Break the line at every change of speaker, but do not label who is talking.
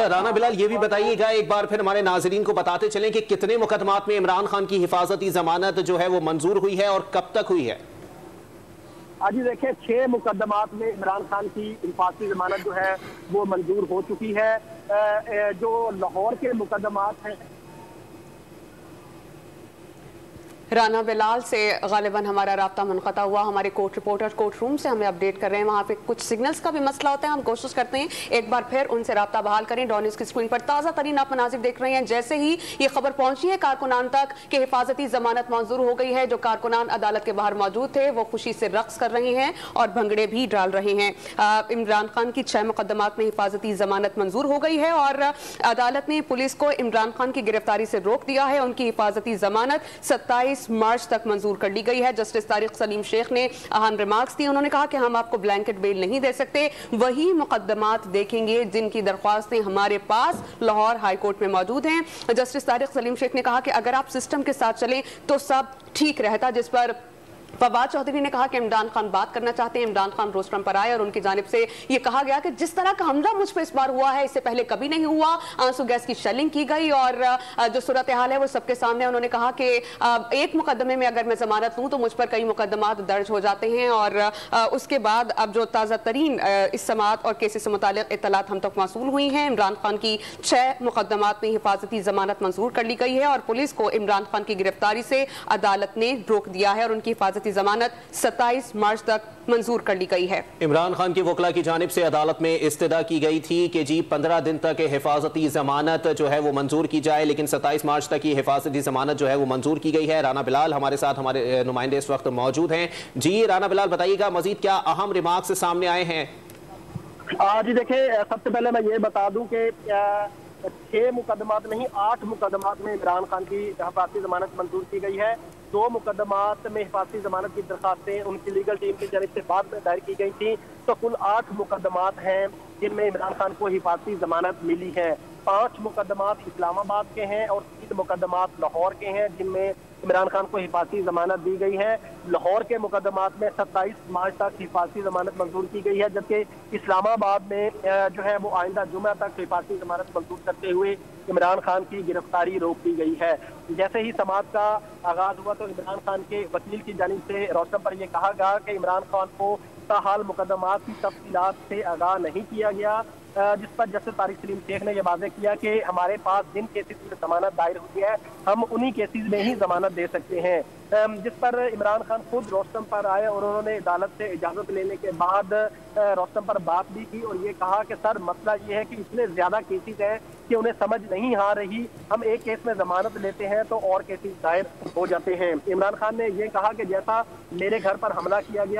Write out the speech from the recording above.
राना बिलाल, ये भी बताइएगा एक बार फिर हमारे नाजरीन को बताते चलें कि कितने मुकदमात में इमरान खान की हिफाजती जमानत जो है वो मंजूर हुई है और कब तक हुई है?
आज देखिए 6 मुकदमात में इमरान खान की हिफाजती जमानत जो है वो मंजूर हो चुकी है। जो लाहौर के मुकदमात हैं,
राना बिलाल से गालिबन हमारा राब्ता मुनक़ता हुआ। हमारे कोर्ट रिपोर्टर कोर्ट रूम से हमें अपडेट कर रहे हैं। वहाँ पे कुछ सिग्नल्स का भी मसला होता है। हम कोशिश करते हैं एक बार फिर उनसे राब्ता बहाल करें। डॉनिस की स्क्रीन पर ताज़ा तरीन आप मनाजिर देख रहे हैं। जैसे ही ये खबर पहुंची है कारकुनान तक कि हिफाजती जमानत मंजूर हो गई है, जो कारकुनान अदालत के बाहर मौजूद थे वो खुशी से रक्स कर रहे हैं और भंगड़े भी डाल रहे हैं। इमरान खान की 6 मुकदमात में हिफाजती जमानत मंजूर हो गई है और अदालत ने पुलिस को इमरान खान की गिरफ्तारी से रोक दिया है। उनकी हिफाजती जमानत 27 मार्च तक मंजूर कर ली गई है। जस्टिस तारिक सलीम शेख ने अहम रिमार्क्स दिए। उन्होंने कहा कि हम आपको ब्लैंकेट बेल नहीं दे सकते, वही मुकदमात देखेंगे जिनकी दरख्वास्तें हमारे पास लाहौर हाई कोर्ट में मौजूद हैं। जस्टिस तारिक सलीम शेख ने कहा कि अगर आप सिस्टम के साथ चलें तो सब ठीक रहता, जिस पर फवाद चौधरी ने कहा कि इमरान खान बात करना चाहते हैं। इमरान खान रोस्टरम पर आए और उनकी जानिब से ये कहा गया कि जिस तरह का हमला मुझ पर इस बार हुआ है इससे पहले कभी नहीं हुआ। आंसू गैस की शेलिंग की गई और जो सूरत हाल है वो सबके सामने। उन्होंने कहा कि एक मुकदमे में अगर मैं जमानत लूँ तो मुझ पर कई मुकदमात दर्ज हो जाते हैं और उसके बाद अब जो ताज़ा तरीन इस समात और केसेस से मुताल्लिक़ इत्तलात हम तक मौसूल हुई हैं। इमरान खान की 6 मुकदमात में हिफाजती जमानत मंजूर कर ली गई है और पुलिस को इमरान खान की गिरफ्तारी से अदालत ने रोक दिया है और उनकी हिफाजती जमानत 27 मार्च तक मंजूर कर ली गई है।
इमरान खान की वकला की जानिब से अदालत में इस्तदा की गई थी कि जी 15 दिन तक हिफाजती जमानत जो है वो मंजूर की जाए, लेकिन 27 मार्च तक की हिफाजती जमानत जो है वो मंजूर की गई है। राना बिलाल हमारे साथ, हमारे नुमाइंदे इस वक्त मौजूद हैं। जी राना बिलाल, बताइएगा मजीद क्या अहम रिमार्क्स सामने आए हैं?
जी देखिए, सबसे पहले मैं ये बता दूं कि 6 मुकदमात नहीं 8 मुकदमात में इमरान खान की हिफाजती जमानत मंजूर की गई है। 2 मुकदमात में हिफाजती जमानत की दरखास्तें उनकी लीगल टीम की जानिब से बाद में दायर की गई थी, तो कुल 8 मुकदमात हैं जिनमें इमरान खान को हिफाजती जमानत मिली है। 5 मुकदमात इस्लामाबाद के हैं और 3 मुकदमात लाहौर के हैं जिनमें इमरान खान को हिफाजती जमानत दी गई है। लाहौर के मुकदमात में 27 मार्च तक हिफाजती जमानत मंजूर की गई है, जबकि इस्लामाबाद में जो है वो आइंदा जुमा तक हिफाजती जमानत मंजूर करते हुए इमरान खान की गिरफ्तारी रोक दी गई है। जैसे ही समात का आगाज हुआ तो इमरान खान के वकील की जानिब से रोस्टम पर यह कहा गया कि इमरान खान को ताहाल मुकदमात की तफसीलात से आगाह नहीं किया गया, जिस पर जस्टिस तारिक सलीम शेख ने यह वाज़ेह किया कि हमारे पास जिन केसेस में जमानत दायर हुई है हम उन्हीं केसेस में ही जमानत दे सकते हैं। जिस पर इमरान खान खुद रोस्टम पर आए और उन्होंने अदालत से इजाजत लेने के बाद रोस्टम पर बात भी की और ये कहा कि सर मसला ये है कि इतने ज्यादा केसेस हैं कि उन्हें समझ नहीं आ रही, हम एक केस में जमानत लेते हैं तो और केसेस दायर हो जाते हैं। इमरान खान ने यह कहा कि जैसा मेरे घर पर हमला किया गया